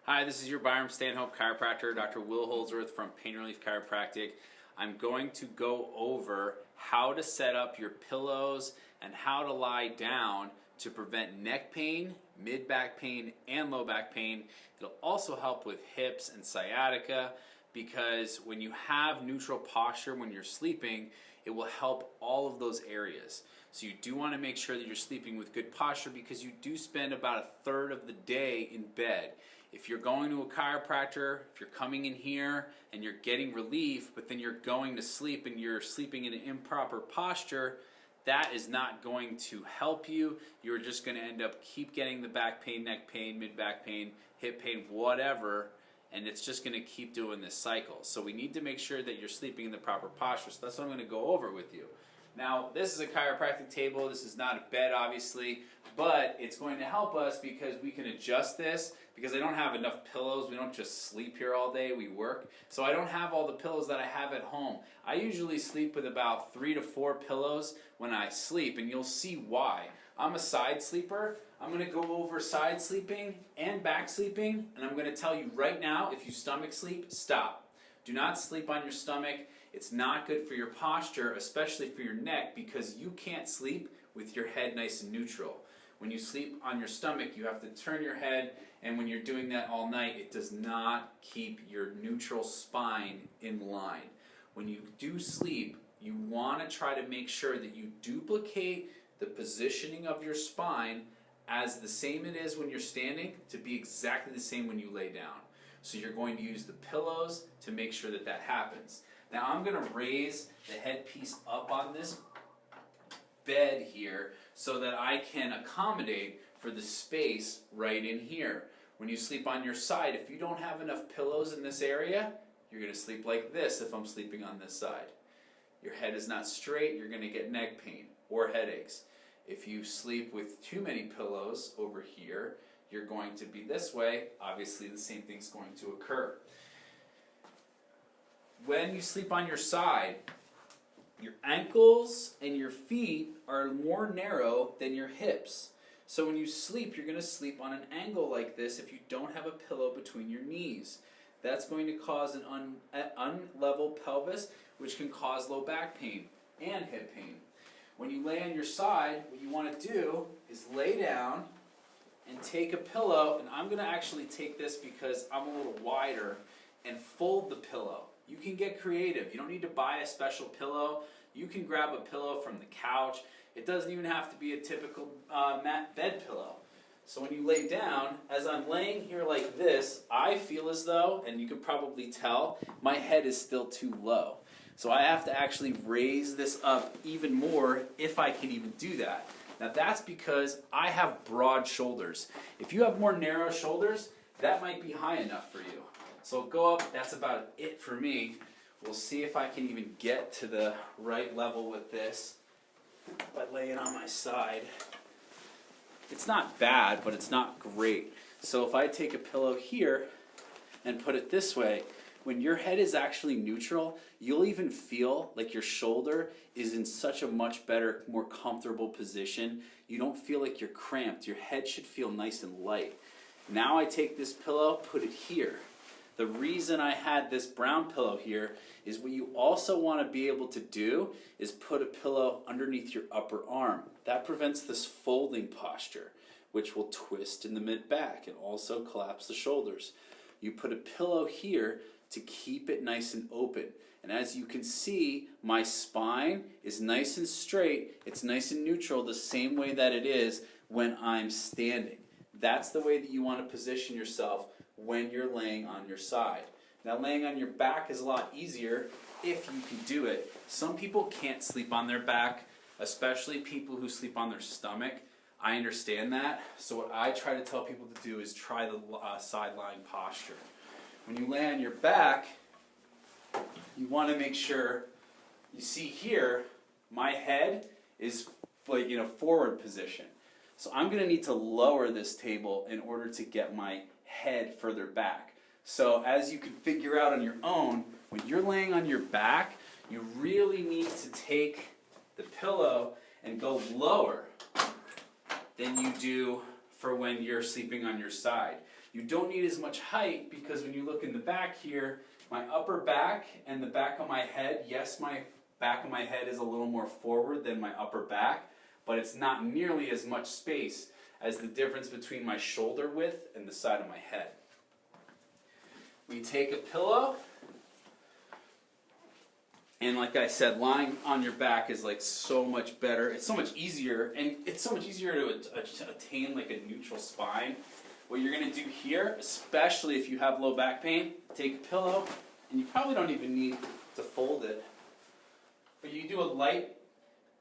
Hi, this is your Byram Stanhope chiropractor, Dr. Will Holdsworth from Pain Relief Chiropractic. I'm going to go over how to set up your pillows and how to lie down to prevent neck pain, mid-back pain, and low back pain. It'll also help with hips and sciatica because when you have neutral posture when you're sleeping, it will help all of those areas. So you do want to make sure that you're sleeping with good posture because you do spend about a third of the day in bed. If you're going to a chiropractor, if you're coming in here and you're getting relief, but then you're going to sleep and you're sleeping in an improper posture, that is not going to help you. You're just going to end up keep getting the back pain, neck pain, mid-back pain, hip pain, whatever, and it's just going to keep doing this cycle. So we need to make sure that you're sleeping in the proper posture. So that's what I'm going to go over with you. Now, this is a chiropractic table. This is not a bed, obviously, but it's going to help us because we can adjust this because I don't have enough pillows. We don't just sleep here all day. We work. So I don't have all the pillows that I have at home. I usually sleep with about 3 to 4 pillows when I sleep, and you'll see why. I'm a side sleeper. I'm going to go over side sleeping and back sleeping, and I'm going to tell you right now, if you stomach sleep, stop. Do not sleep on your stomach. It's not good for your posture, especially for your neck, because you can't sleep with your head nice and neutral. When you sleep on your stomach, you have to turn your head, and when you're doing that all night, it does not keep your neutral spine in line. When you do sleep, you want to try to make sure that you duplicate the positioning of your spine as the same it is when you're standing to be exactly the same when you lay down. So you're going to use the pillows to make sure that that happens. Now I'm going to raise the headpiece up on this bed here so that I can accommodate for the space right in here. When you sleep on your side, if you don't have enough pillows in this area, you're going to sleep like this if I'm sleeping on this side. Your head is not straight, you're going to get neck pain or headaches. If you sleep with too many pillows over here, you're going to be this way. Obviously, the same thing's going to occur. When you sleep on your side, your ankles and your feet are more narrow than your hips. So when you sleep, you're going to sleep on an angle like this if you don't have a pillow between your knees. That's going to cause an unlevel pelvis, which can cause low back pain and hip pain. When you lay on your side, what you want to do is lay down and take a pillow, and I'm going to actually take this because I'm a little wider, and fold the pillow. You can get creative. You don't need to buy a special pillow. You can grab a pillow from the couch. It doesn't even have to be a typical mat bed pillow. So when you lay down, as I'm laying here like this, I feel as though, and you can probably tell, my head is still too low. So I have to actually raise this up even more if I can even do that. Now that's because I have broad shoulders. If you have more narrow shoulders, that might be high enough for you. So go up, that's about it for me. We'll see if I can even get to the right level with this by laying on my side. It's not bad, but it's not great. So if I take a pillow here and put it this way, when your head is actually neutral, you'll even feel like your shoulder is in such a much better, more comfortable position. You don't feel like you're cramped. Your head should feel nice and light. Now I take this pillow, put it here. The reason I had this brown pillow here is what you also want to be able to do is put a pillow underneath your upper arm. That prevents this folding posture, which will twist in the mid-back and also collapse the shoulders. You put a pillow here to keep it nice and open. And as you can see, my spine is nice and straight. It's nice and neutral the same way that it is when I'm standing. That's the way that you want to position yourself when you're laying on your side. Now laying on your back is a lot easier if you can do it. Some people can't sleep on their back, especially people who sleep on their stomach. I understand that. So what I try to tell people to do is try the sideline posture. When you lay on your back, you want to make sure, you see here, my head is like in a forward position. So I'm going to need to lower this table in order to get my head further back. So as you can figure out on your own, when you're laying on your back, you really need to take the pillow and go lower than you do for when you're sleeping on your side. You don't need as much height because when you look in the back here, my upper back and the back of my head, yes, my back of my head is a little more forward than my upper back, but it's not nearly as much space as the difference between my shoulder width and the side of my head. We take a pillow, and like I said, lying on your back is like so much better. It's so much easier, and it's so much easier to attain like a neutral spine. What you're going to do here, especially if you have low back pain, take a pillow, and you probably don't even need to fold it, but you do a light,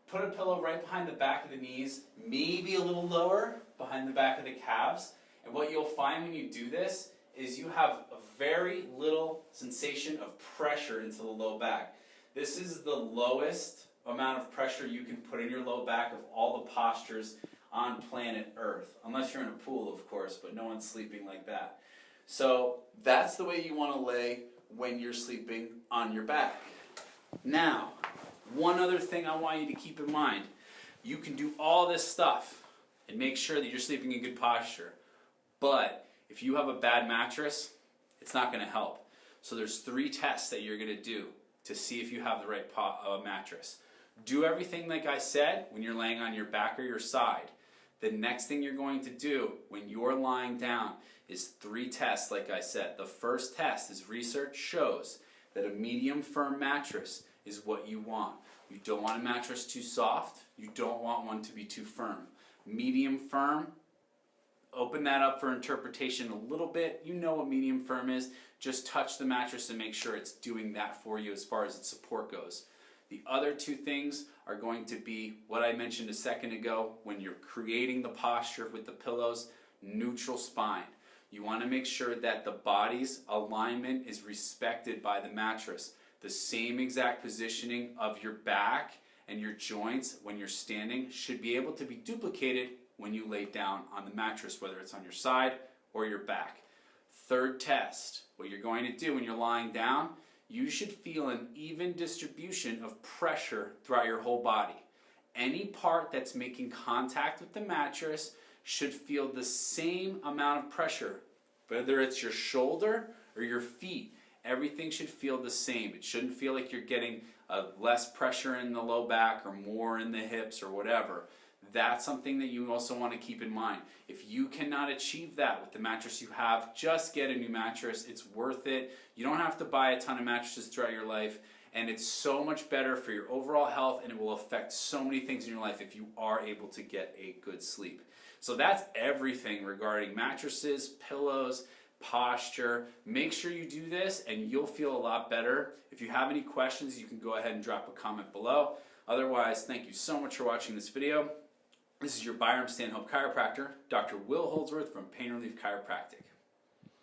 put a pillow right behind the back of the knees, maybe a little lower behind the back of the calves, and what you'll find when you do this is you have a very little sensation of pressure into the low back. This is the lowest amount of pressure you can put in your low back of all the postures on planet Earth. Unless you're in a pool, of course, but no one's sleeping like that. So that's the way you want to lay when you're sleeping on your back. Now, one other thing I want you to keep in mind. You can do all this stuff and make sure that you're sleeping in good posture. But if you have a bad mattress, it's not going to help. So there's 3 tests that you're going to do to see if you have the right mattress. Do everything like I said when you're laying on your back or your side. The next thing you're going to do when you're lying down is 3 tests like I said. The first test is research shows that a medium firm mattress is what you want. You don't want a mattress too soft. You don't want one to be too firm. Medium firm, open that up for interpretation a little bit. You know what medium firm is. Just touch the mattress and make sure it's doing that for you as far as its support goes. The other 2 things are going to be what I mentioned a second ago when you're creating the posture with the pillows, neutral spine. You want to make sure that the body's alignment is respected by the mattress. The same exact positioning of your back and your joints when you're standing should be able to be duplicated when you lay down on the mattress, whether it's on your side or your back. Third test, what you're going to do when you're lying down, you should feel an even distribution of pressure throughout your whole body. Any part that's making contact with the mattress should feel the same amount of pressure, whether it's your shoulder or your feet. Everything should feel the same. It shouldn't feel like you're getting less pressure in the low back or more in the hips or whatever. That's something that you also want to keep in mind. If you cannot achieve that with the mattress you have, just get a new mattress. It's worth it. You don't have to buy a ton of mattresses throughout your life, and it's so much better for your overall health, and it will affect so many things in your life if you are able to get a good sleep. So that's everything regarding mattresses, pillows, posture. Make sure you do this and you'll feel a lot better. If you have any questions, you can go ahead and drop a comment below. Otherwise, thank you so much for watching this video. This is your Byram Stanhope chiropractor, Dr. Will Holdsworth from Pain Relief Chiropractic.